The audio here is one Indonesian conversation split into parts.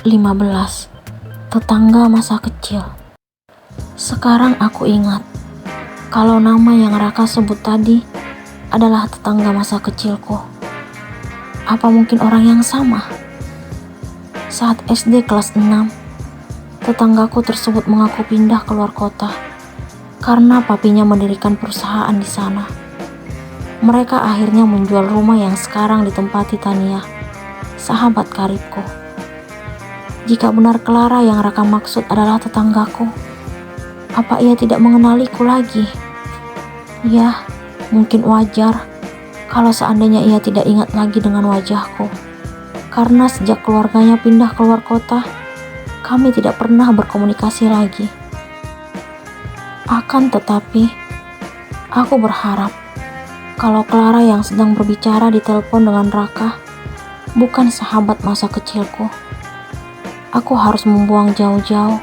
15. Tetangga masa kecil. Sekarang aku ingat, kalau nama yang Raka sebut tadi adalah tetangga masa kecilku. Apa mungkin orang yang sama? Saat SD kelas 6, tetanggaku tersebut mengaku pindah keluar kota karena papinya mendirikan perusahaan di sana. Mereka akhirnya menjual rumah yang sekarang ditempati Tania, sahabat karibku. Jika benar Clara yang Raka maksud adalah tetanggaku, apa ia tidak mengenaliku lagi? Ya, mungkin wajar kalau seandainya ia tidak ingat lagi dengan wajahku. Karena sejak keluarganya pindah keluar kota, kami tidak pernah berkomunikasi lagi. Akan tetapi, aku berharap kalau Clara yang sedang berbicara di telepon dengan Raka bukan sahabat masa kecilku. Aku harus membuang jauh-jauh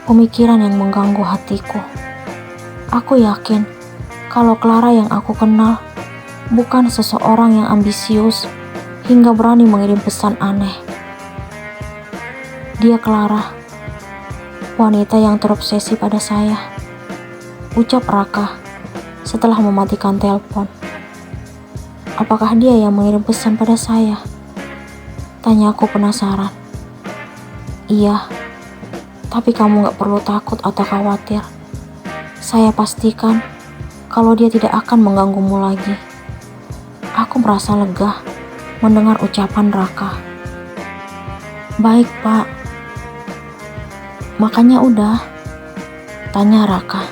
pemikiran yang mengganggu hatiku. Aku yakin kalau Clara yang aku kenal bukan seseorang yang ambisius hingga berani mengirim pesan aneh. Dia Clara, wanita yang terobsesi pada saya, ucap Raka setelah mematikan telepon. Apakah dia yang mengirim pesan pada saya? Tanya aku penasaran. Iya, tapi kamu gak perlu takut atau khawatir. Saya pastikan kalau dia tidak akan mengganggumu lagi. Aku merasa lega mendengar ucapan Raka. Baik, Pak. Makanya udah? Tanya Raka.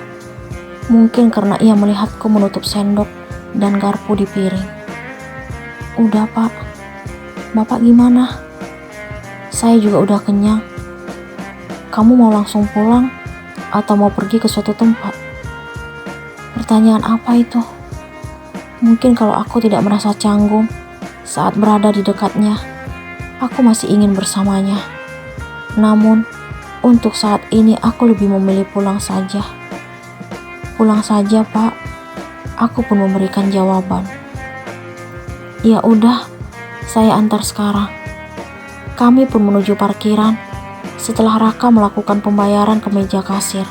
Mungkin karena ia melihatku menutup sendok dan garpu di piring. Udah, Pak. Bapak gimana? Saya juga udah kenyang. Kamu mau langsung pulang atau mau pergi ke suatu tempat? Pertanyaan apa itu? Mungkin kalau aku tidak merasa canggung saat berada di dekatnya, aku masih ingin bersamanya. Namun, untuk saat ini aku lebih memilih pulang saja. Pulang saja, Pak. Aku pun memberikan jawaban. Ya udah, saya antar sekarang. Kami pun menuju parkiran setelah Raka melakukan pembayaran ke meja kasir.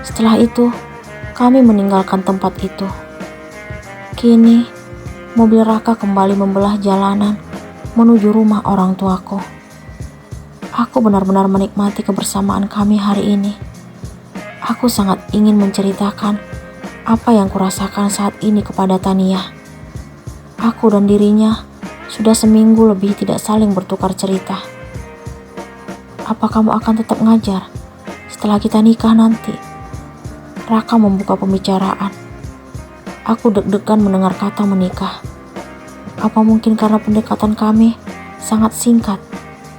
Setelah itu, kami meninggalkan tempat itu. Kini, mobil Raka kembali membelah jalanan menuju rumah orang tuaku. Aku benar-benar menikmati kebersamaan kami hari ini. Aku sangat ingin menceritakan apa yang kurasakan saat ini kepada Tania. Aku dan dirinya sudah seminggu lebih tidak saling bertukar cerita. Apa kamu akan tetap ngajar setelah kita nikah nanti? Raka membuka pembicaraan. Aku deg-degan mendengar kata menikah. Apa mungkin karena pendekatan kami sangat singkat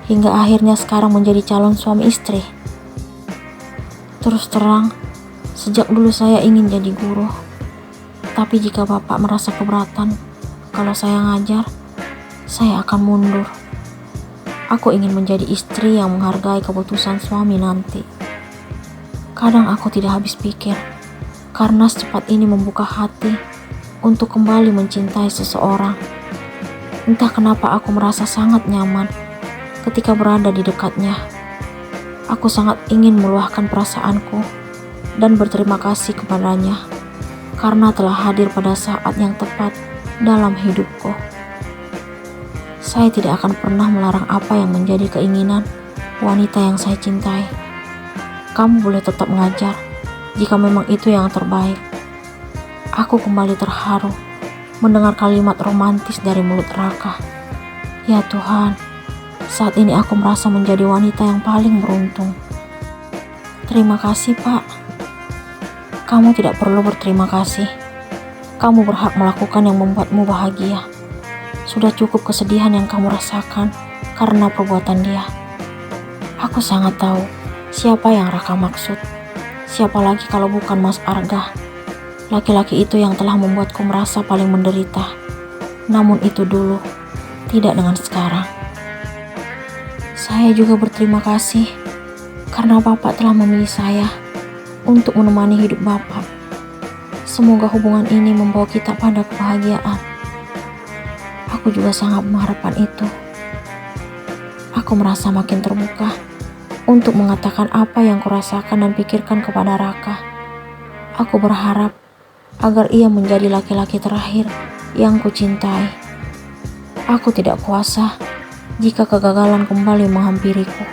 hingga akhirnya sekarang menjadi calon suami istri? Terus terang, sejak dulu saya ingin jadi guru. Tapi jika Bapak merasa keberatan kalau saya ngajar, saya akan mundur. Aku ingin menjadi istri yang menghargai keputusan suami nanti. Kadang aku tidak habis pikir, karena secepat ini membuka hati untuk kembali mencintai seseorang. Entah kenapa aku merasa sangat nyaman ketika berada di dekatnya. Aku sangat ingin meluahkan perasaanku dan berterima kasih kepadanya karena telah hadir pada saat yang tepat dalam hidupku. Saya tidak akan pernah melarang apa yang menjadi keinginan wanita yang saya cintai. Kamu boleh tetap mengajar jika memang itu yang terbaik. Aku kembali terharu mendengar kalimat romantis dari mulut Raka. Ya Tuhan, saat ini aku merasa menjadi wanita yang paling beruntung. Terima kasih, Pak. Kamu tidak perlu berterima kasih. Kamu berhak melakukan yang membuatmu bahagia. Sudah cukup kesedihan yang kamu rasakan karena perbuatan dia. Aku sangat tahu siapa yang Raka maksud. Siapa lagi kalau bukan Mas Arga. Laki-laki itu yang telah membuatku merasa paling menderita. Namun itu dulu, tidak dengan sekarang. Saya juga berterima kasih karena Bapak telah memilih saya untuk menemani hidup Bapak. Semoga hubungan ini membawa kita pada kebahagiaan. Aku juga sangat mengharapkan itu. Aku merasa makin terbuka untuk mengatakan apa yang kurasakan dan pikirkan kepada Raka. Aku berharap agar ia menjadi laki-laki terakhir yang kucintai. Aku tidak kuasa jika kegagalan kembali menghampiriku.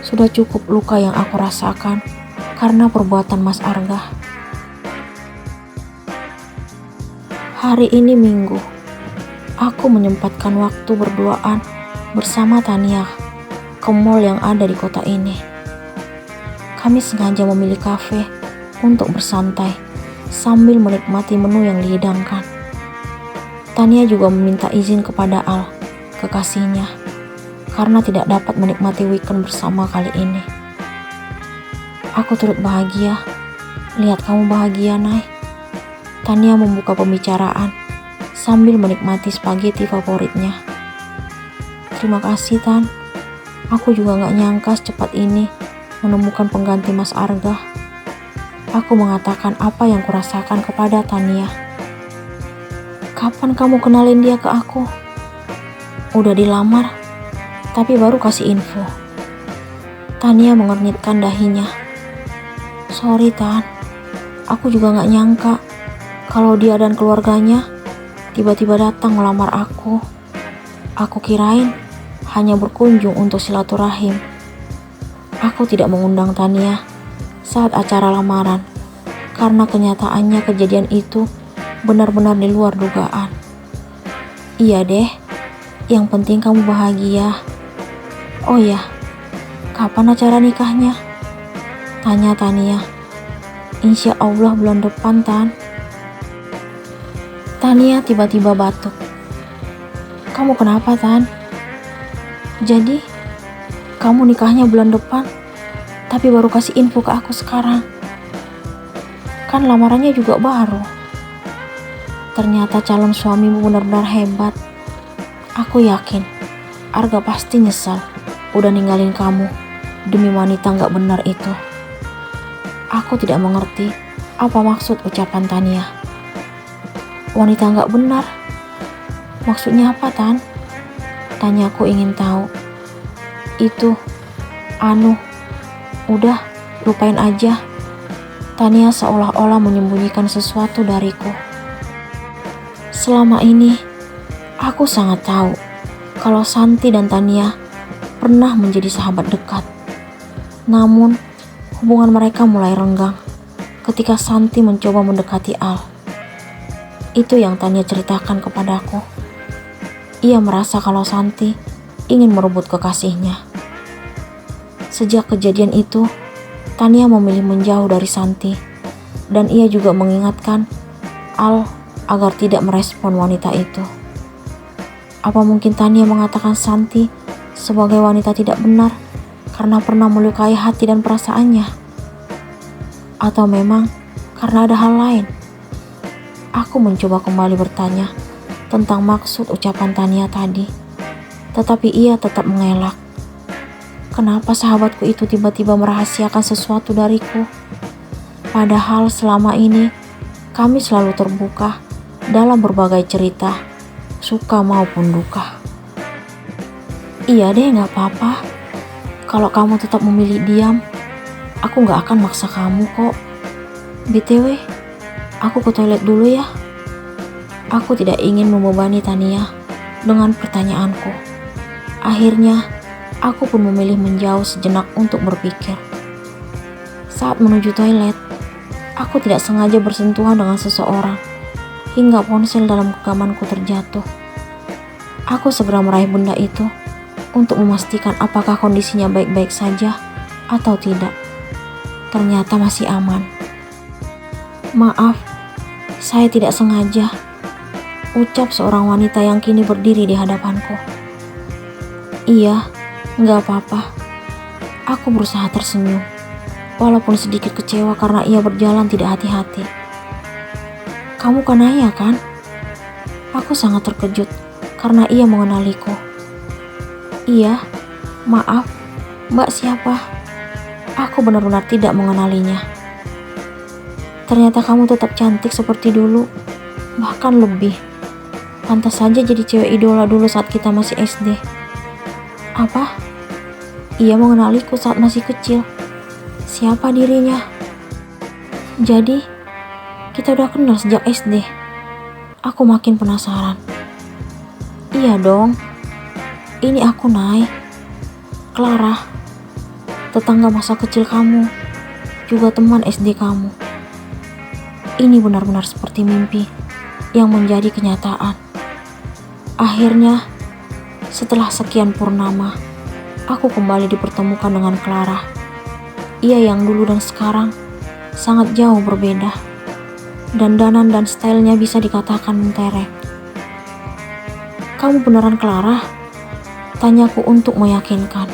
Sudah cukup luka yang aku rasakan karena perbuatan Mas Arga. Hari ini Minggu, aku menyempatkan waktu berduaan bersama Tania ke mall yang ada di kota ini. Kami sengaja memilih kafe untuk bersantai sambil menikmati menu yang dihidangkan. Tania juga meminta izin kepada Al, kekasihnya, karena tidak dapat menikmati weekend bersama kali ini. Aku turut bahagia lihat kamu bahagia, Nay. Tania membuka pembicaraan sambil menikmati spaghetti favoritnya. Terima kasih, Tan. Aku juga gak nyangka secepat ini menemukan pengganti Mas Arga. Aku mengatakan apa yang kurasakan kepada Tania. Kapan kamu kenalin dia ke aku? Udah dilamar, tapi baru kasih info. Tania mengernyitkan dahinya. Sorry, Tan. Aku juga gak nyangka kalau dia dan keluarganya tiba-tiba datang melamar aku. Aku kirain hanya berkunjung untuk silaturahim. Aku tidak mengundang Tania saat acara lamaran karena kenyataannya kejadian itu benar-benar di luar dugaan. Iya deh, yang penting kamu bahagia. Oh ya, kapan acara nikahnya? Tanya Tania. Insya Allah bulan depan, Tan. Tania tiba-tiba batuk. Kamu kenapa, Tan? Jadi, kamu nikahnya bulan depan, tapi baru kasih info ke aku sekarang. Kan lamarannya juga baru. Ternyata calon suamimu benar-benar hebat. Aku yakin, Arga pasti nyesal udah ninggalin kamu demi wanita gak benar itu. Aku tidak mengerti apa maksud ucapan Tania. Wanita gak benar? Maksudnya apa, Tan? Tanyaku ingin tahu. Itu, udah, lupain aja. Tania seolah-olah menyembunyikan sesuatu dariku. Selama ini, aku sangat tahu kalau Santi dan Tania pernah menjadi sahabat dekat. Namun, hubungan mereka mulai renggang ketika Santi mencoba mendekati Al. Itu yang Tania ceritakan kepadaku. Ia merasa kalau Santi ingin merebut kekasihnya. Sejak kejadian itu, Tania memilih menjauh dari Santi, dan ia juga mengingatkan Al agar tidak merespon wanita itu. Apa mungkin Tania mengatakan Santi sebagai wanita tidak benar karena pernah melukai hati dan perasaannya? Atau memang karena ada hal lain? Aku mencoba kembali bertanya tentang maksud ucapan Tania tadi, tetapi ia tetap mengelak. Kenapa sahabatku itu tiba-tiba merahasiakan sesuatu dariku? Padahal selama ini kami selalu terbuka dalam berbagai cerita, suka maupun duka. Iya deh, gak apa-apa. Kalau kamu tetap memilih diam, aku gak akan maksa kamu kok. BTW, aku ke toilet dulu ya. Aku tidak ingin membebani Tania dengan pertanyaanku. Akhirnya, aku pun memilih menjauh sejenak untuk berpikir. Saat menuju toilet, aku tidak sengaja bersentuhan dengan seseorang hingga ponsel dalam genggamanku terjatuh. Aku segera meraih benda itu untuk memastikan apakah kondisinya baik-baik saja atau tidak. Ternyata masih aman. Maaf, saya tidak sengaja, ucap seorang wanita yang kini berdiri di hadapanku. Iya, gak apa-apa. Aku berusaha tersenyum, walaupun sedikit kecewa karena ia berjalan tidak hati-hati. Kamu Kanaya kan? Aku sangat terkejut karena ia mengenaliku. Iya, maaf, Mbak siapa? Aku benar-benar tidak mengenalinya. Ternyata kamu tetap cantik seperti dulu, bahkan lebih. Pantas saja jadi cewek idola dulu saat kita masih SD. Apa? Ia mengenaliku saat masih kecil. Siapa dirinya? Jadi, kita udah kenal sejak SD. Aku makin penasaran. Iya dong. Ini aku, Nay. Clara. Tetangga masa kecil kamu. Juga teman SD kamu. Ini benar-benar seperti mimpi yang menjadi kenyataan. Akhirnya, setelah sekian purnama, aku kembali dipertemukan dengan Clara. Ia yang dulu dan sekarang sangat jauh berbeda. Dandanan dan stylenya bisa dikatakan mentereng. Kamu beneran Clara? Tanyaku untuk meyakinkan.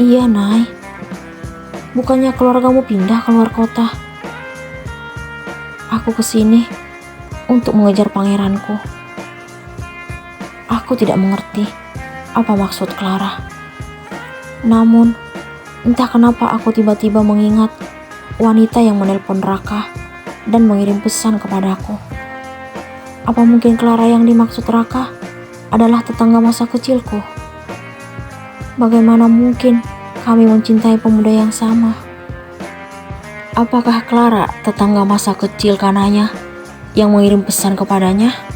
Iya, Nay. Bukannya keluargamu pindah ke luar kota? Aku kesini untuk mengejar pangeranku. Aku tidak mengerti apa maksud Clara. Namun, entah kenapa aku tiba-tiba mengingat wanita yang menelpon Raka dan mengirim pesan kepadaku. Apa mungkin Clara yang dimaksud Raka adalah tetangga masa kecilku? Bagaimana mungkin kami mencintai pemuda yang sama? Apakah Clara tetangga masa kecil kananya yang mengirim pesan kepadanya?